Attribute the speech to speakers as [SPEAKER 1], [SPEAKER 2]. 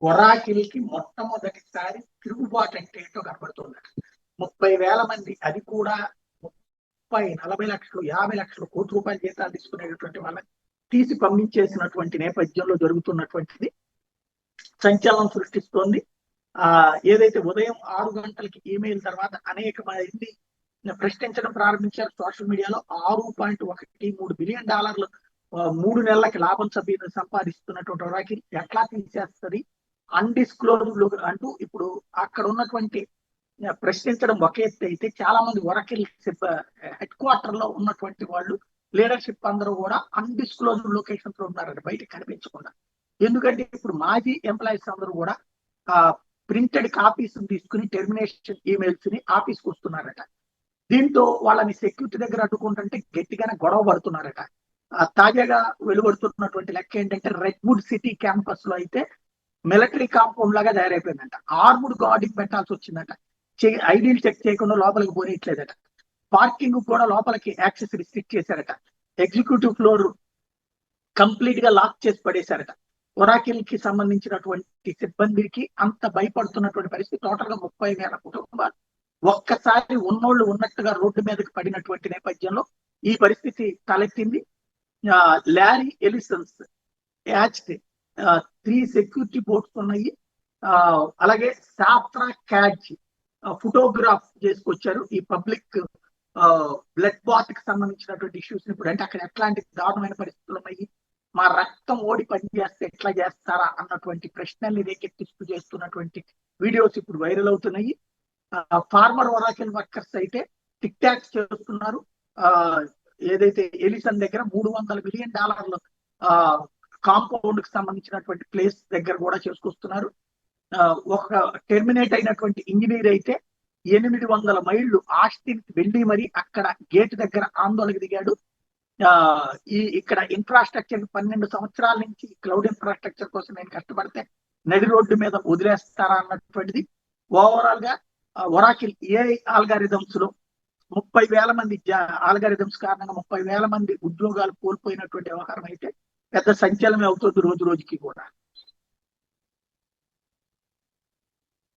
[SPEAKER 1] Oracle కి మొట్టమొదటిసారి తిరుగుబాటు అంటే ఏంటో కనబడుతుందట. 30,000 మంది, అది కూడా 30, 40 లక్షలు, 50 లక్షలు, కోటి రూపాయల జీతాలు తీసుకునేటటువంటి వాళ్ళని తీసి పంపించేసినటువంటి నేపథ్యంలో జరుగుతున్నటువంటిది సంచలనం సృష్టిస్తోంది. ఏదైతే ఉదయం 6 గంటలకి ఈమెయిల్ తర్వాత అనేక మంది ప్రశ్నించడం ప్రారంభించారు సోషల్ మీడియాలో. $6.13 బిలియన్ 3 నెలలకి లాభం సంపాదిస్తున్నటువంటి ఒరాకిల్ ఎట్లా తీసేస్తుంది అన్డిస్క్లోజ్డ్ అంటూ ఇప్పుడు అక్కడ ఉన్నటువంటి ప్రశ్నించడం ఒక ఎత్తు అయితే, చాలా మంది ఒరాకిల్ హెడ్ క్వార్టర్ లో ఉన్నటువంటి వాళ్ళు లీడర్షిప్ అందరూ కూడా అన్డిస్క్లోజ్డ్ లొకేషన్స్ లో ఉన్నారంట, బయటకు కనిపించకుండా. ఎందుకంటే ఇప్పుడు మాజీ ఎంప్లాయీస్ అందరూ కూడా ప్రింటెడ్ కాపీస్ తీసుకుని టెర్మినేషన్ ఈమెయిల్స్ ని ఆఫీస్కి వస్తున్నారట. దీంతో వాళ్ళని సెక్యూరిటీ దగ్గర అడ్డుకుంటుంటే గట్టిగానే గొడవ పడుతున్నారట. తాజాగా వెలువడుతున్నటువంటి లెక్క ఏంటంటే, రెడ్వుడ్ సిటీ క్యాంపస్ లో అయితే మిలిటరీ కాంపౌండ్ లాగా తయారైపోయిందంట. ఆర్ముడ్ గార్డింగ్ పెట్టాల్సి వచ్చిందట. ఐడీలు చెక్ చేయకుండా లోపలికి పోనీయట్లేదట. పార్కింగ్ కూడా లోపలికి యాక్సెస్ రిస్ట్రిక్ట్ చేశారట. ఎగ్జిక్యూటివ్ ఫ్లోర్ కంప్లీట్ గా లాక్ చేసి పడేశారట. ఒరాకిల్ కి సంబంధించినటువంటి సిబ్బందికి అంత భయపడుతున్నటువంటి పరిస్థితి. టోటల్ గా 30,000 కుటుంబాలు ఒక్కసారి ఉన్నోళ్ళు ఉన్నట్టుగా రోడ్డు మీదకి పడినటువంటి నేపథ్యంలో ఈ పరిస్థితి తలెత్తింది. లారీ ఎలిసన్స్ యాచ్డ్ 3 సెక్యూరిటీ బోట్స్ ఉన్నాయి. అలాగే సాఫ్రా క్యాడ్జ్ ఫోటోగ్రాఫ్ చేసుకొచ్చారు. ఈ పబ్లిక్ బ్లడ్ బాత్ కి సంబంధించినటువంటి ఇష్యూస్ ఇప్పుడు, అంటే అక్కడ ఎట్లాంటి దారుణమైన పరిస్థితులు ఉన్నాయి, మా రక్తం ఓడి పనిచేస్తే ఎట్లా చేస్తారా అన్నటువంటి ప్రశ్నల్ని రేకెత్తిస్తూ చేస్తున్నటువంటి వీడియోస్ ఇప్పుడు వైరల్ అవుతున్నాయి. ఫార్మర్ ఒరాకిల్ వర్కర్స్ అయితే టిక్ టాక్స్ చేస్తున్నారు. ఏదైతే ఎలిసన్ దగ్గర $300 బిలియన్ కాంపౌండ్ కి సంబంధించినటువంటి ప్లేస్ దగ్గర కూడా చేసుకొస్తున్నారు. ఒక టెర్మినేట్ అయినటువంటి ఇంజనీర్ అయితే 800 మైళ్ళు ఆస్టిన్ వెళ్ళి మరి అక్కడ గేట్ దగ్గర ఆందోళనకు దిగాడు. ఇక్కడ ఇన్ఫ్రాస్ట్రక్చర్ 12 సంవత్సరాల నుంచి క్లౌడ్ ఇన్ఫ్రాస్ట్రక్చర్ కోసం నేను కష్టపడితే నడి రోడ్డు మీద వదిలేస్తారా అన్నటువంటిది. ఓవరాల్ గా ఒరాకిల్ ఏఐ ఆల్గారిథమ్స్ లో 30,000 మంది ఆల్గారిథమ్స్ కారణంగా 30,000 మంది ఉద్యోగాలు కోల్పోయినటువంటి వ్యవహారం అయితే పెద్ద సంచలనమే అవుతుంది రోజు రోజుకి కూడా.